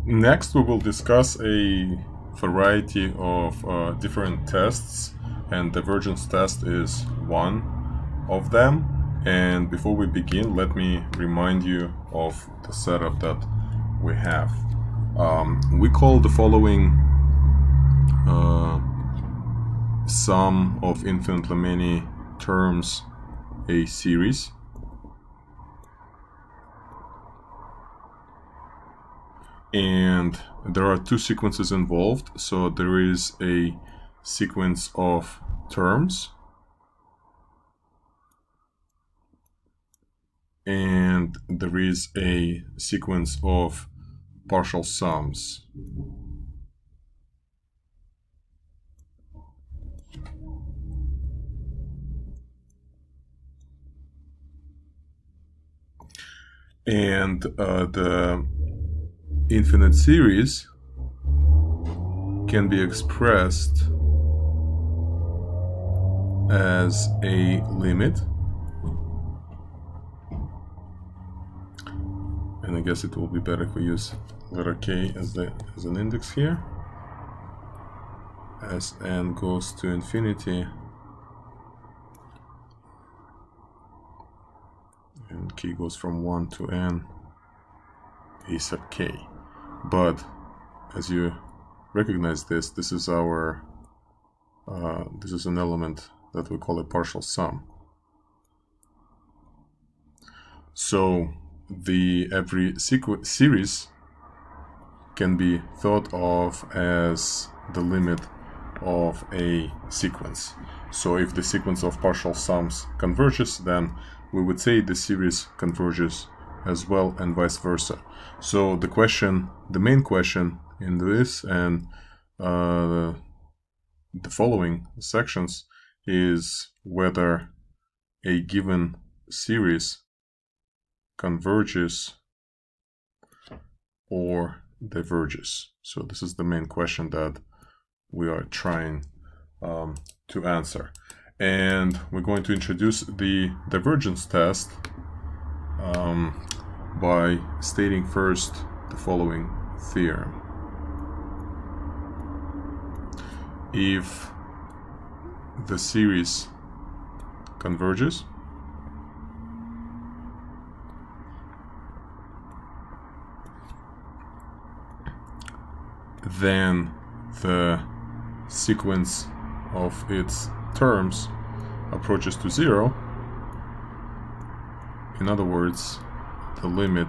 Next, we will discuss a variety of different tests, and divergence test is one of them. And before we begin, let me remind you of the setup that we have. We call the following sum of infinitely many terms a series. And there are two sequences involved, so there is a sequence of terms and there is a sequence of partial sums. And the infinite series can be expressed as a limit, and I guess it will be better if we use letter k as an index here. As n goes to infinity and k goes from 1 to n, a sub k. But as you recognize this is our this is an element that we call a partial sum. So every series can be thought of as the limit of a sequence. So if the sequence of partial sums converges, then we would say the series converges as well, and vice versa. So the main question in this and the following sections is whether a given series converges or diverges. So this is the main question that we are trying to answer. And we're going to introduce the divergence test by stating first the following theorem. If the series converges, then the sequence of its terms approaches to 0. In other words, the limit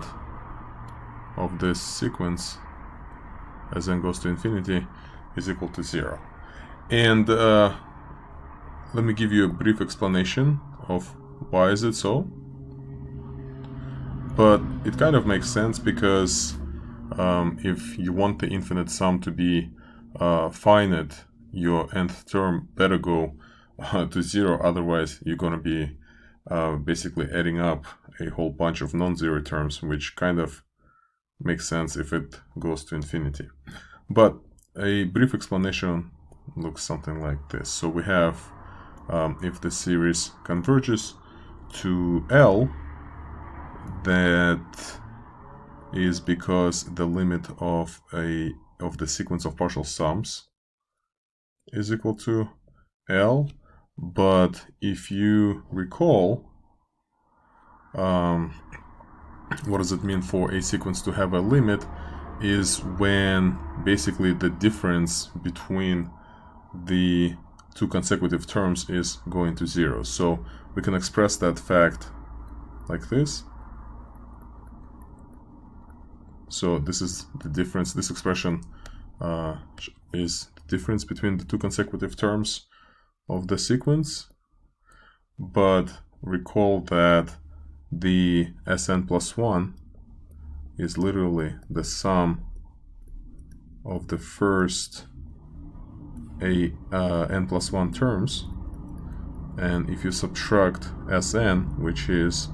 of this sequence as n goes to infinity is equal to 0. And let me give you a brief explanation of why is it so. But it kind of makes sense because if you want the infinite sum to be finite, your nth term better go to 0, otherwise you're going to be basically adding up a whole bunch of non-zero terms, which kind of makes sense if it goes to infinity. But a brief explanation looks something like this. So we have if the series converges to L, that is because the limit of the sequence of partial sums is equal to L. But if you recall, what does it mean for a sequence to have a limit is when basically the difference between the two consecutive terms is going to 0. So we can express that fact like this. So this is the difference. This expression is the difference between the two consecutive terms of the sequence. But recall that the Sn plus 1 is literally the sum of the first n plus 1 terms. And if you subtract Sn, which is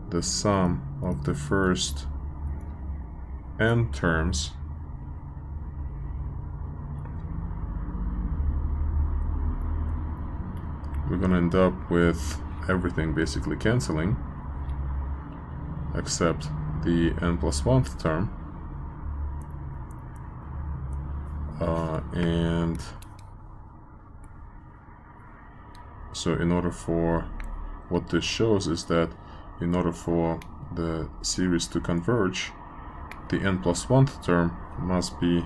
the sum of the first n terms, we're going to end up with everything basically canceling except the n plus 1th term. And so in order for, what this shows is that in order for the series to converge, the n plus 1th term must be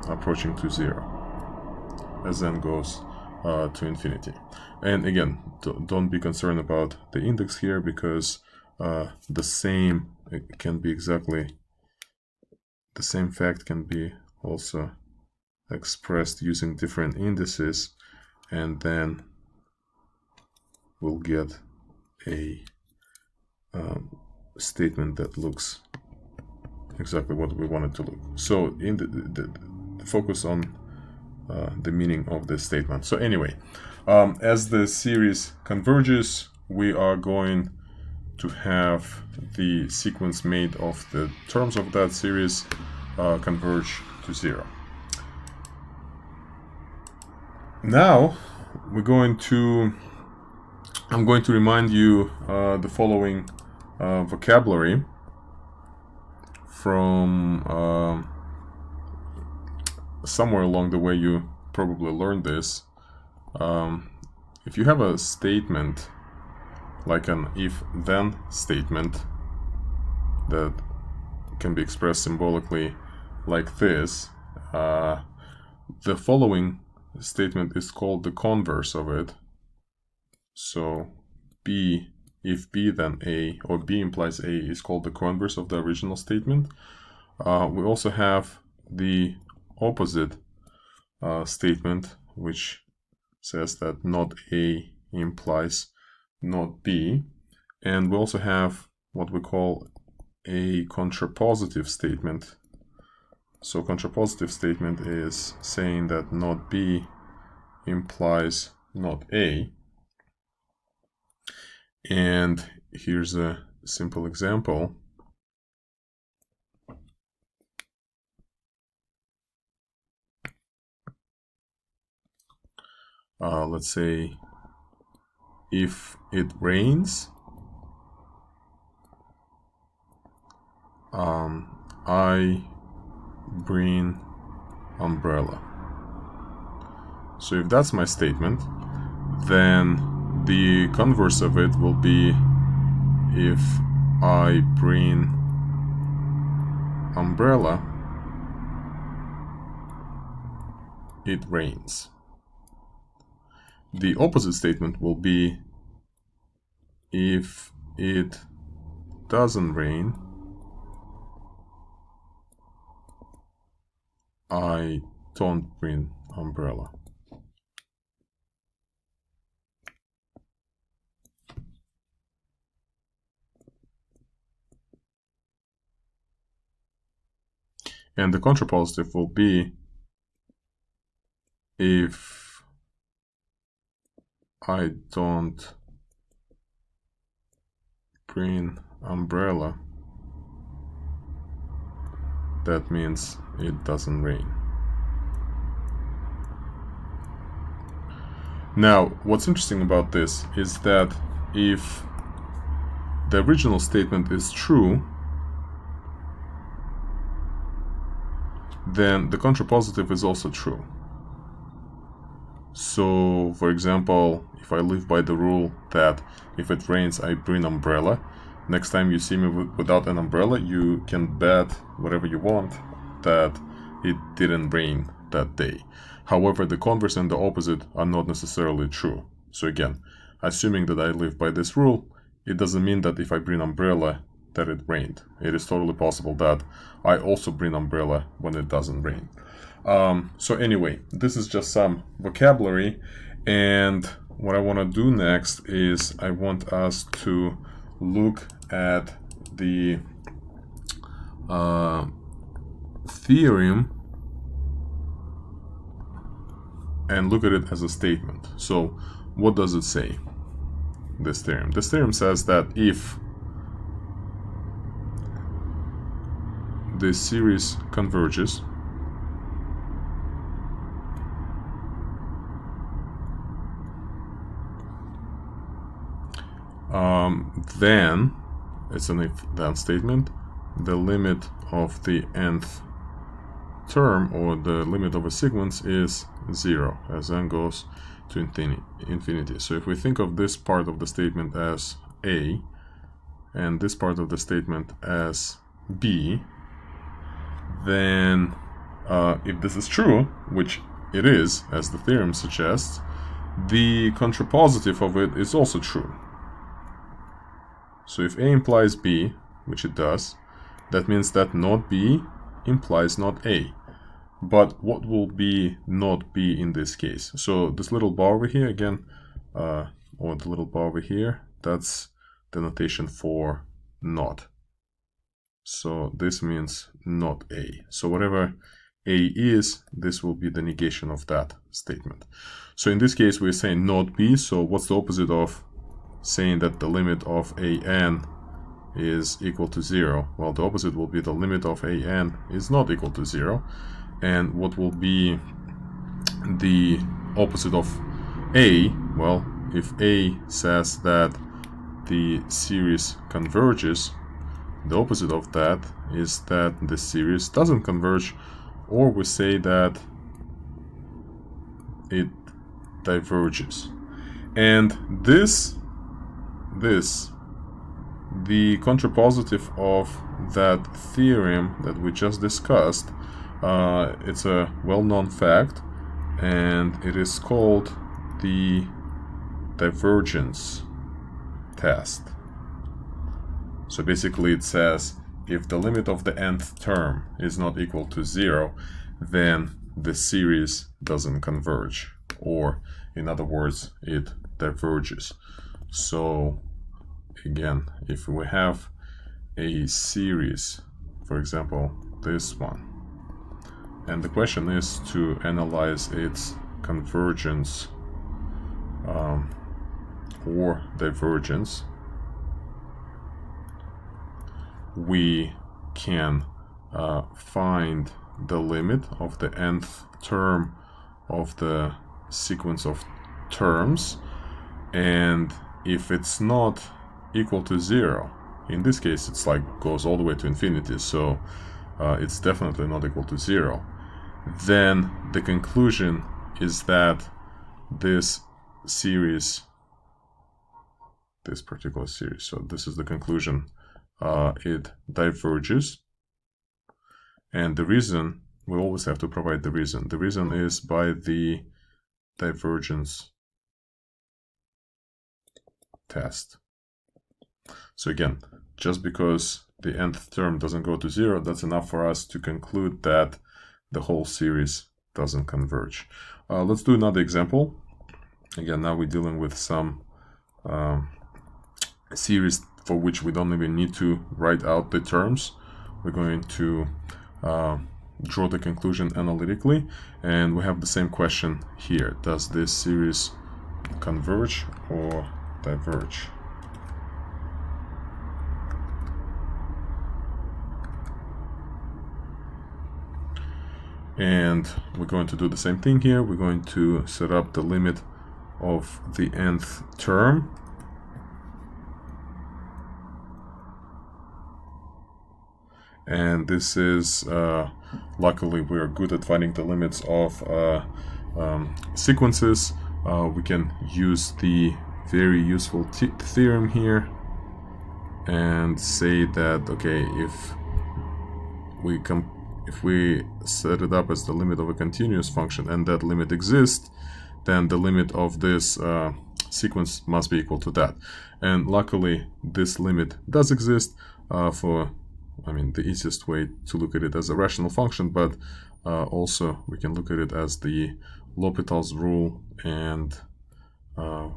approaching to 0 as n goes to infinity. And again, don't be concerned about the index here, because the same fact can be also expressed using different indices, and then we'll get a statement that looks exactly what we want it to look. So in the focus on the meaning of this statement. So anyway, as the series converges, we are going to have the sequence made of the terms of that series converge to 0. Now I'm going to remind you the following vocabulary from somewhere along the way. You probably learned this. If you have a statement like an if-then statement that can be expressed symbolically like this, the following statement is called the converse of it. So B, if B then A, or B implies A, is called the converse of the original statement. We also have the opposite statement, which says that not A implies not B. And we also have what we call a contrapositive statement. So contrapositive statement is saying that not B implies not A. And here's a simple example. Let's say if it rains, I bring umbrella. So if that's my statement, then the converse of it will be if I bring umbrella, it rains. The opposite statement will be if it doesn't rain, I don't bring umbrella. And the contrapositive will be if I don't bring umbrella, that means it doesn't rain. Now, what's interesting about this is that if the original statement is true, then the contrapositive is also true. So, for example, if I live by the rule that if it rains, I bring umbrella, next time you see me without an umbrella, you can bet whatever you want that it didn't rain that day. However, the converse and the opposite are not necessarily true. So again, assuming that I live by this rule, it doesn't mean that if I bring umbrella, that it rained. It is totally possible that I also bring umbrella when it doesn't rain. So anyway, this is just some vocabulary, and what I want to do next is I want us to look at the theorem and look at it as a statement. So what does it say, this theorem? This theorem says that if the series converges, then it's an if-then statement, the limit of the nth term or the limit of a sequence is 0 as n goes to infinity. So if we think of this part of the statement as A and this part of the statement as B, then if this is true, which it is, as the theorem suggests, the contrapositive of it is also true. So if A implies B, which it does, that means that not B implies not A. But what will be not B in this case? So this little bar over here, again, or the little bar over here, that's the notation for not. So this means not A. So whatever A is, this will be the negation of that statement. So in this case, we're saying not B. So what's the opposite of saying that the limit of an is equal to 0? Well, the opposite will be the limit of an is not equal to 0. And what will be the opposite of A? Well, if A says that the series converges, the opposite of that is that the series doesn't converge, or we say that it diverges. And this, the contrapositive of that theorem that we just discussed, it's a well-known fact, and it is called the divergence test. So basically it says if the limit of the nth term is not equal to 0, then the series doesn't converge, or in other words, it diverges. So again, if we have a series, for example this one, and the question is to analyze its convergence or divergence, we can find the limit of the nth term of the sequence of terms, and if it's not equal to 0, in this case it's like goes all the way to infinity, so it's definitely not equal to 0, then the conclusion is that this series, this particular series, so this is the conclusion, it diverges. And the reason, we always have to provide the reason. The reason is by the divergence test. So again, just because the nth term doesn't go to 0, that's enough for us to conclude that the whole series doesn't converge. Let's do another example. Again, now we're dealing with some series for which we don't even need to write out the terms. We're going to draw the conclusion analytically, and we have the same question here. Does this series converge or diverge? And we're going to do the same thing here. We're going to set up the limit of the nth term. And this is, luckily we are good at finding the limits of sequences. We can use the very useful theorem here and say that, okay, if we set it up as the limit of a continuous function and that limit exists, then the limit of this sequence must be equal to that. And luckily this limit does exist the easiest way to look at it as a rational function, but also we can look at it as the L'Hopital's rule, and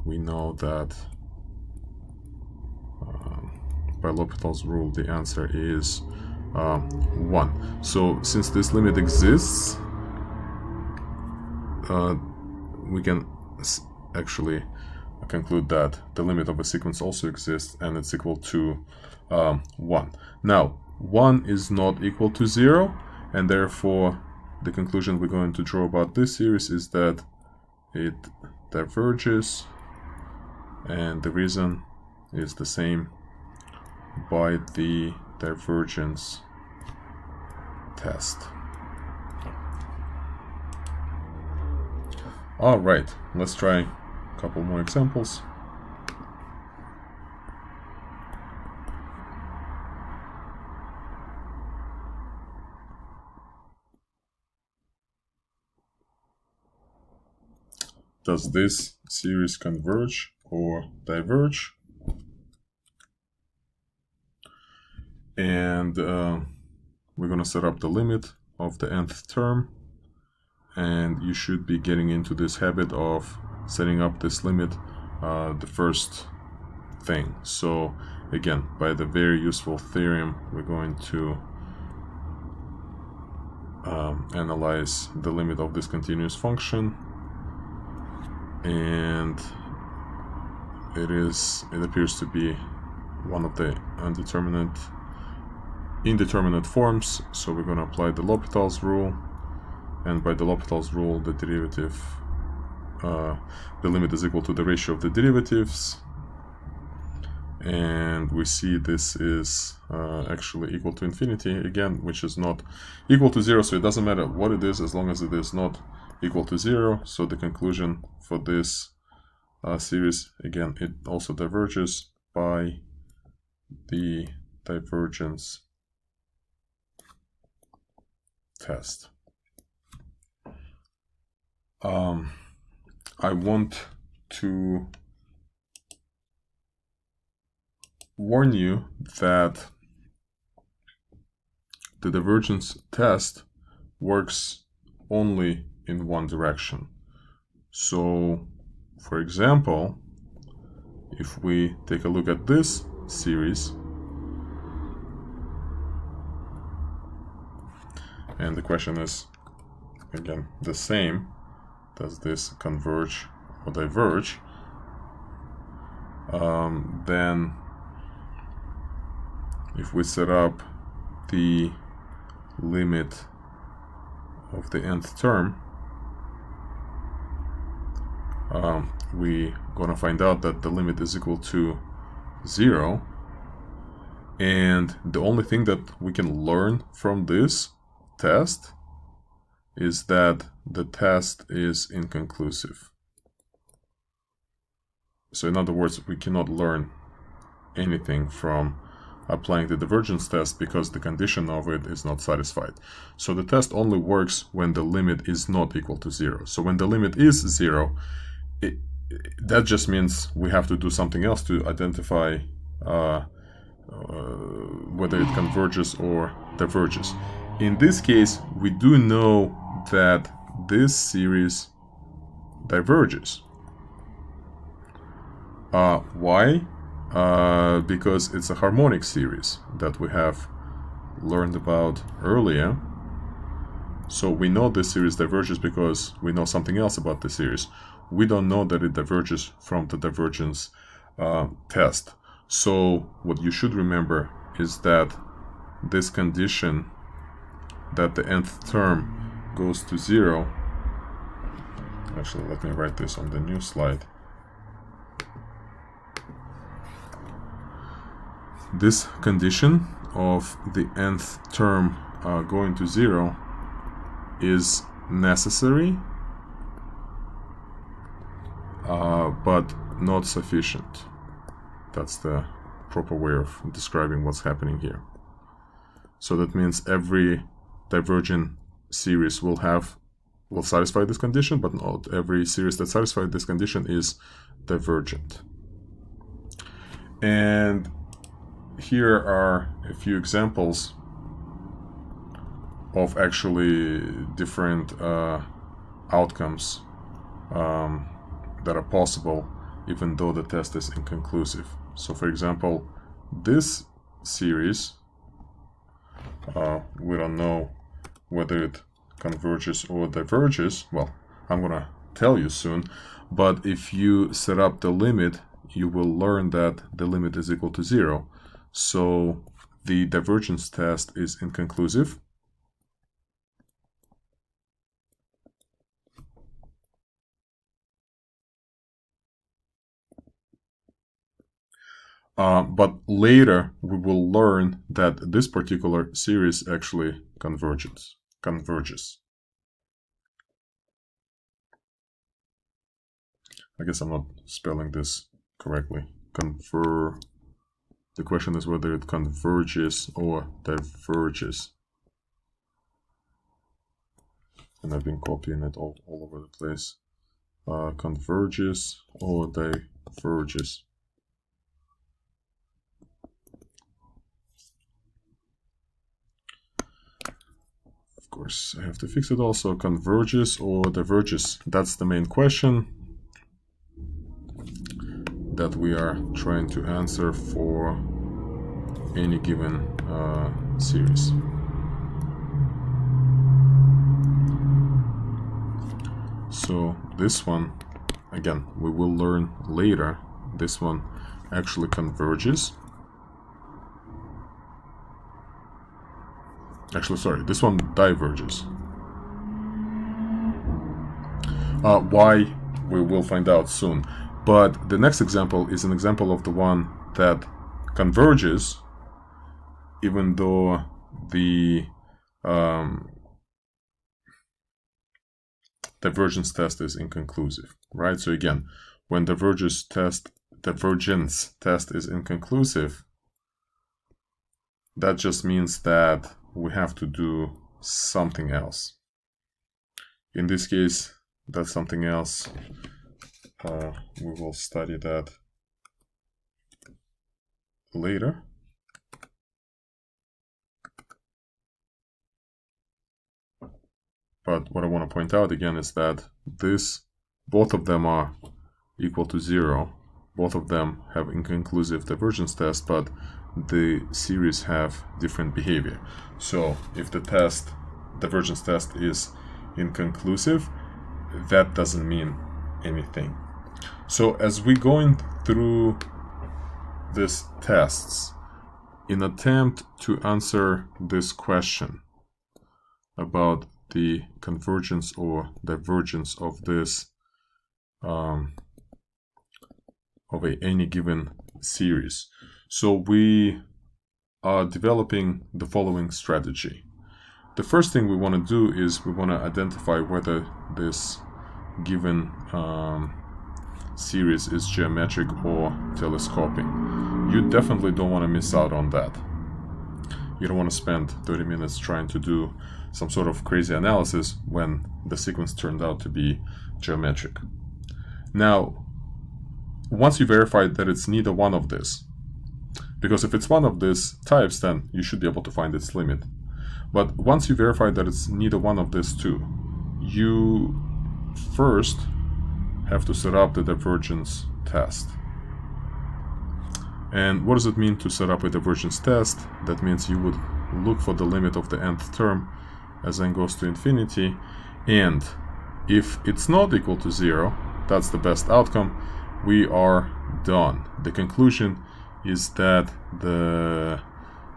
we know that by L'Hopital's rule the answer is 1. So since this limit exists, we can actually conclude that the limit of a sequence also exists, and it's equal to 1. Now 1 is not equal to 0, and therefore the conclusion we're going to draw about this series is that it diverges, and the reason is the same by the divergence test. All right, let's try a couple more examples. Does this series converge or diverge? And we're going to set up the limit of the nth term. And you should be getting into this habit of setting up this limit the first thing. So again, by the very useful theorem, we're going to analyze the limit of this continuous function, and it appears to be one of the indeterminate forms. So we're going to apply the L'Hopital's rule, and by the L'Hopital's rule, the derivative, the limit is equal to the ratio of the derivatives, and we see this is actually equal to infinity again, which is not equal to 0, so it doesn't matter what it is as long as it is not equal to 0. So the conclusion for this series, again, it also diverges by the divergence test. I want to warn you that the divergence test works only in one direction. So, for example, if we take a look at this series, and the question is, again, the same, does this converge or diverge? Then if we set up the limit of the nth term, we're gonna find out that the limit is equal to 0, and the only thing that we can learn from this test is that the test is inconclusive. So in other words, we cannot learn anything from applying the divergence test because the condition of it is not satisfied. So the test only works when the limit is not equal to 0. So when the limit is 0, that just means we have to do something else to identify whether it converges or diverges. In this case, we do know that this series diverges. Why? Because it's a harmonic series that we have learned about earlier. So we know this series diverges because we know something else about the series. We don't know that it diverges from the divergence test. So what you should remember is that this condition that the nth term goes to 0, actually let me write this on the new slide. This condition of the nth term going to 0 is necessary, but not sufficient. That's the proper way of describing what's happening here. So that means every divergent series will satisfy this condition, but not every series that satisfies this condition is divergent. And here are a few examples of actually different outcomes that are possible even though the test is inconclusive. So for example, this series, we don't know whether it converges or diverges. Well, I'm gonna tell you soon, but if you set up the limit, you will learn that the limit is equal to 0. So the divergence test is inconclusive. But later we will learn that this particular series actually converges. I guess I'm not spelling this correctly. The question is whether it converges or diverges. And I've been copying it all over the place. Converges or diverges. Of course, I have to fix it also. Converges or diverges. That's the main question that we are trying to answer for any given series. So this one, again, we will learn later. This one actually converges. Actually, sorry, this one diverges. Why? We will find out soon. But the next example is an example of the one that converges, even though the divergence test is inconclusive, right? So again, when divergence test is inconclusive, that just means that we have to do something else. In this case, that's something else. We will study that later. But what I want to point out again is that both of them are equal to 0. Both of them have inconclusive divergence test, but the series have different behavior. So if the divergence test is inconclusive, that doesn't mean anything. So as we're going through these tests, in attempt to answer this question about the convergence or divergence of this any given series. So we are developing the following strategy. The first thing we want to do is we want to identify whether this given series is geometric or telescoping. You definitely don't want to miss out on that. You don't want to spend 30 minutes trying to do some sort of crazy analysis when the sequence turned out to be geometric. Now, once you verify that it's neither one of this, because if it's one of these types, then you should be able to find its limit. But once you verify that it's neither one of these two, you first have to set up the divergence test. And what does it mean to set up a divergence test? That means you would look for the limit of the nth term as n goes to infinity, and if it's not equal to 0, that's the best outcome, we are done. The conclusion is that the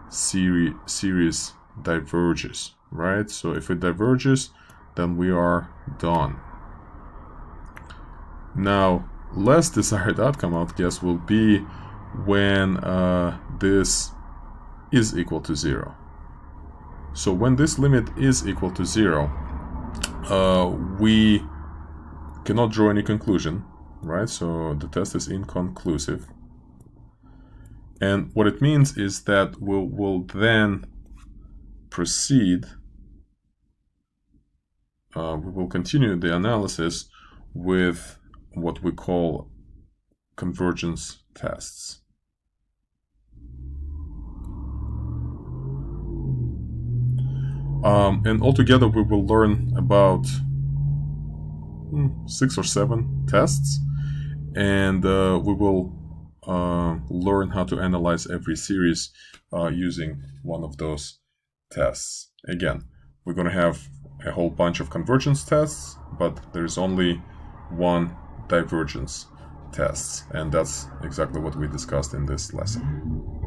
series diverges, right? So if it diverges, then we are done. Now, less desired outcome, I would guess, will be when this is equal to 0. So when this limit is equal to 0, we cannot draw any conclusion, right? So the test is inconclusive. And what it means is that we'll then proceed, we will continue the analysis with what we call convergence tests. And altogether we will learn about 6 or 7 tests, and we will learn how to analyze every series using one of those tests. Again, we're going to have a whole bunch of convergence tests, but there's only one divergence test, and that's exactly what we discussed in this lesson.